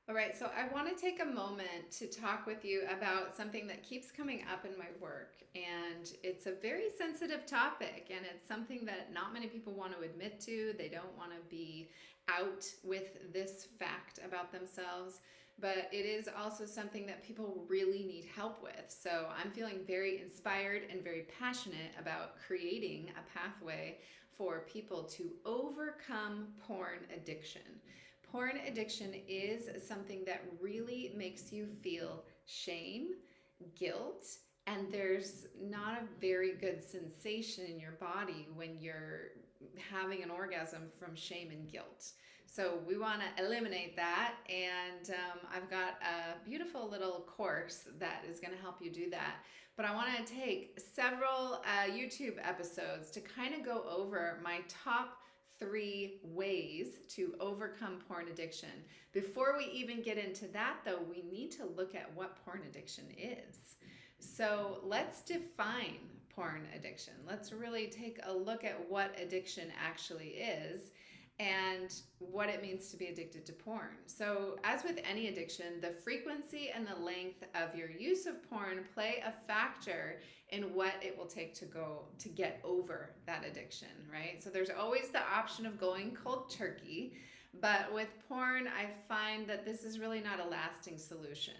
All right, so I want to take a moment to talk with you about something that keeps coming up in my work. And it's a very sensitive topic, and it's something that not many people want to admit to. They don't want to be out with this fact about themselves, but it is also something that people really need help with. So I'm feeling very inspired and very passionate about creating a pathway for people to overcome porn addiction. Porn addiction is something that really makes you feel shame, guilt, and there's not a very good sensation in your body when you're having an orgasm from shame and guilt. So we want to eliminate that, and I've got a beautiful little course that is going to help you do that. But I want to take several YouTube episodes to kind of go over my top 3 ways to overcome porn addiction. Before we even get into that, though, we need to look at what porn addiction is. So let's define porn addiction. Let's really take a look at what addiction actually is and what it means to be addicted to porn. So, as with any addiction, the frequency and the length of your use of porn play a factor in what it will take to get over that addiction, right? So there's always the option of going cold turkey, but with porn, I find that this is really not a lasting solution.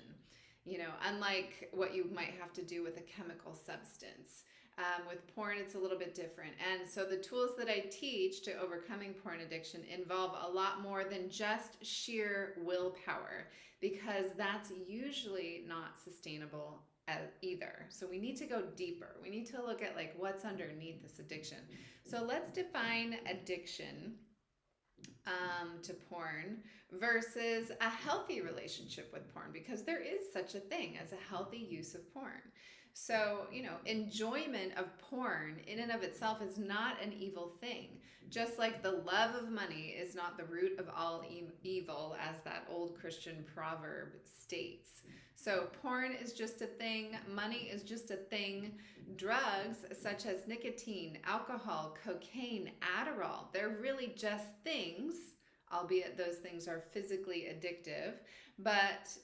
Unlike what you might have to do with a chemical substance. With porn, it's a little bit different. And so the tools that I teach to overcoming porn addiction involve a lot more than just sheer willpower, because that's usually not sustainable either. So we need to go deeper. We need to look at what's underneath this addiction. So let's define addiction to porn versus a healthy relationship with porn, because there is such a thing as a healthy use of porn. So, enjoyment of porn in and of itself is not an evil thing. Just like the love of money is not the root of all evil, as that old Christian proverb states. So, porn is just a thing, money is just a thing. Drugs such as nicotine, alcohol, cocaine, Adderall, they're really just things, albeit those things are physically addictive, but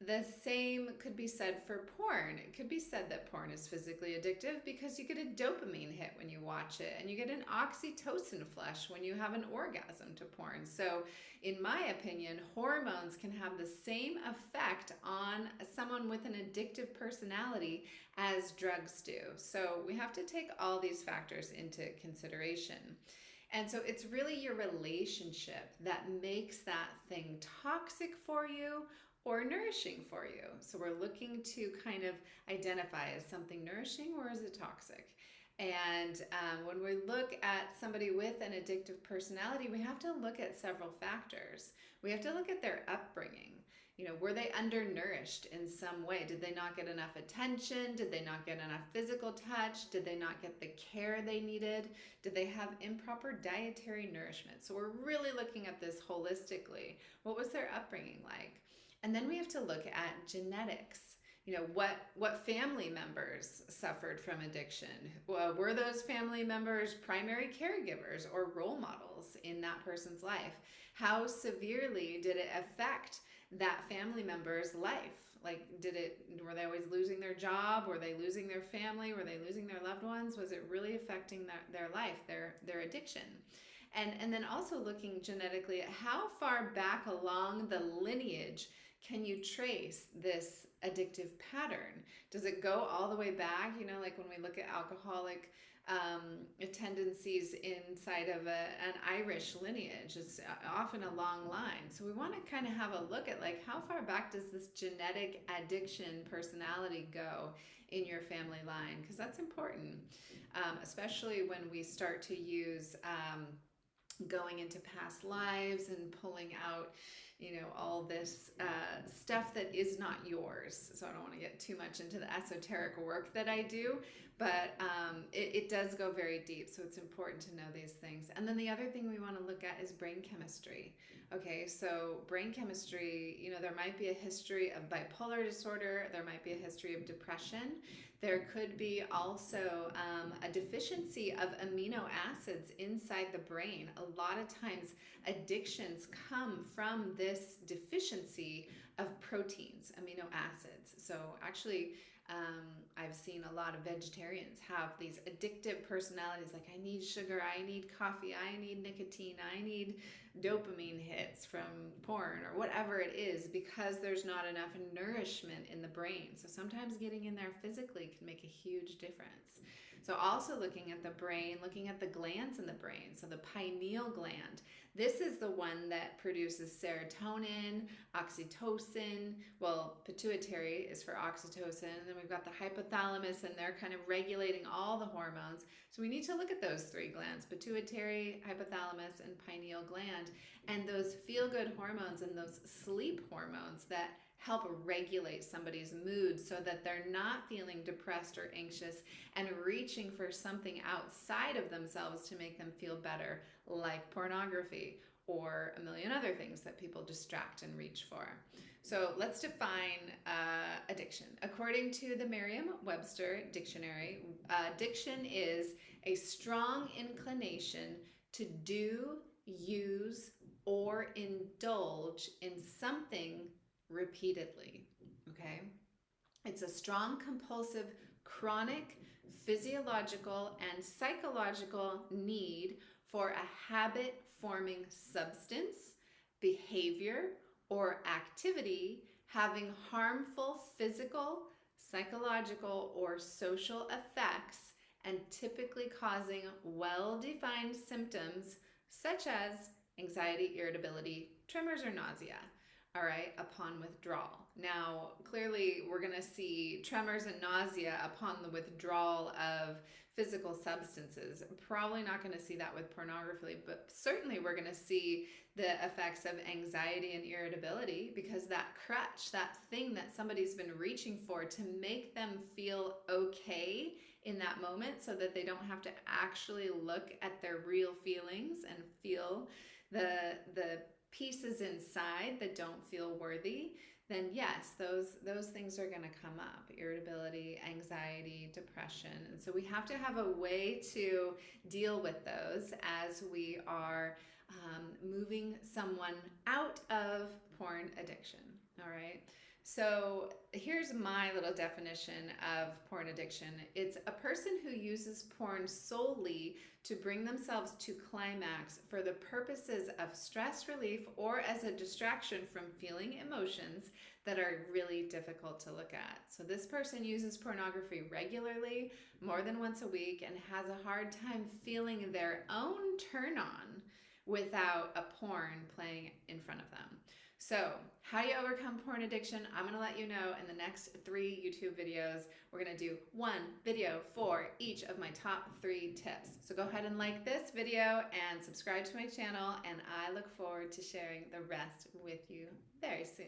the same could be said for porn. It could be said that porn is physically addictive because you get a dopamine hit when you watch it, and you get an oxytocin flush when you have an orgasm to porn. So, in my opinion, hormones can have the same effect on someone with an addictive personality as drugs do. So, we have to take all these factors into consideration. And so it's really your relationship that makes that thing toxic for you or nourishing for you. So we're looking to kind of identify, is something nourishing or is it toxic? And when we look at somebody with an addictive personality, we have to look at several factors. We have to look at their upbringing. Were they undernourished in some way? Did they not get enough attention? Did they not get enough physical touch? Did they not get the care they needed? Did they have improper dietary nourishment? So we're really looking at this holistically. What was their upbringing like? And then we have to look at genetics. What family members suffered from addiction? Well, were those family members primary caregivers or role models in that person's life? How severely did it affect that family member's life? Were they always losing their job? Were they losing their family? Were they losing their loved ones? Was it really affecting their life, their addiction? And then also looking genetically at how far back along the lineage can you trace this addictive pattern? Does it go all the way back? Like when we look at alcoholic tendencies inside of an Irish lineage, it's often a long line. So we want to kind of have a look at how far back does this genetic addiction personality go in your family line? Because that's important, especially when we start to use going into past lives and pulling out all this stuff that is not yours. So I don't want to get too much into the esoteric work that I do, but it does go very deep. So it's important to know these things. And then the other thing we want to look at is brain chemistry. Okay, so brain chemistry, there might be a history of bipolar disorder. There might be a history of depression. There could be also a deficiency of amino acids inside the brain. A lot of times addictions come from this this deficiency of proteins, amino acids. So actually, I've seen a lot of vegetarians have these addictive personalities, like I need sugar, I need coffee, I need nicotine, I need dopamine hits from porn or whatever it is, because there's not enough nourishment in the brain. So sometimes getting in there physically can make a huge difference. So also looking at the brain, looking at the glands in the brain. So the pineal gland, this is the one that produces serotonin, oxytocin. Well, pituitary is for oxytocin. And then we've got the hypothalamus, and they're kind of regulating all the hormones. So we need to look at those three glands: pituitary, hypothalamus, and pineal gland. And those feel-good hormones and those sleep hormones that help regulate somebody's mood so that they're not feeling depressed or anxious and reaching for something outside of themselves to make them feel better, like pornography or a million other things that people distract and reach for. So let's define addiction. According to the Merriam-Webster dictionary, addiction is a strong inclination to do, use, or indulge in something repeatedly. Okay? It's a strong, compulsive, chronic, physiological, and psychological need for a habit-forming substance, behavior, or activity having harmful physical, psychological, or social effects, and typically causing well-defined symptoms such as anxiety, irritability, tremors, or nausea, all right, upon withdrawal. Now, clearly, we're going to see tremors and nausea upon the withdrawal of physical substances. Probably not going to see that with pornography, but certainly we're going to see the effects of anxiety and irritability, because that crutch, that thing that somebody's been reaching for to make them feel okay in that moment so that they don't have to actually look at their real feelings and feel the pieces inside that don't feel worthy, then yes, those things are going to come up: irritability, anxiety, depression. And so we have to have a way to deal with those as we are moving someone out of porn addiction. All right. So here's my little definition of porn addiction. It's a person who uses porn solely to bring themselves to climax for the purposes of stress relief or as a distraction from feeling emotions that are really difficult to look at. So this person uses pornography regularly, more than once a week, and has a hard time feeling their own turn-on without a porn playing in front of them. So how do you overcome porn addiction? I'm going to let you know in the next 3 YouTube videos. We're going to do 1 video for each of my top 3 tips. So go ahead and like this video and subscribe to my channel, and I look forward to sharing the rest with you very soon.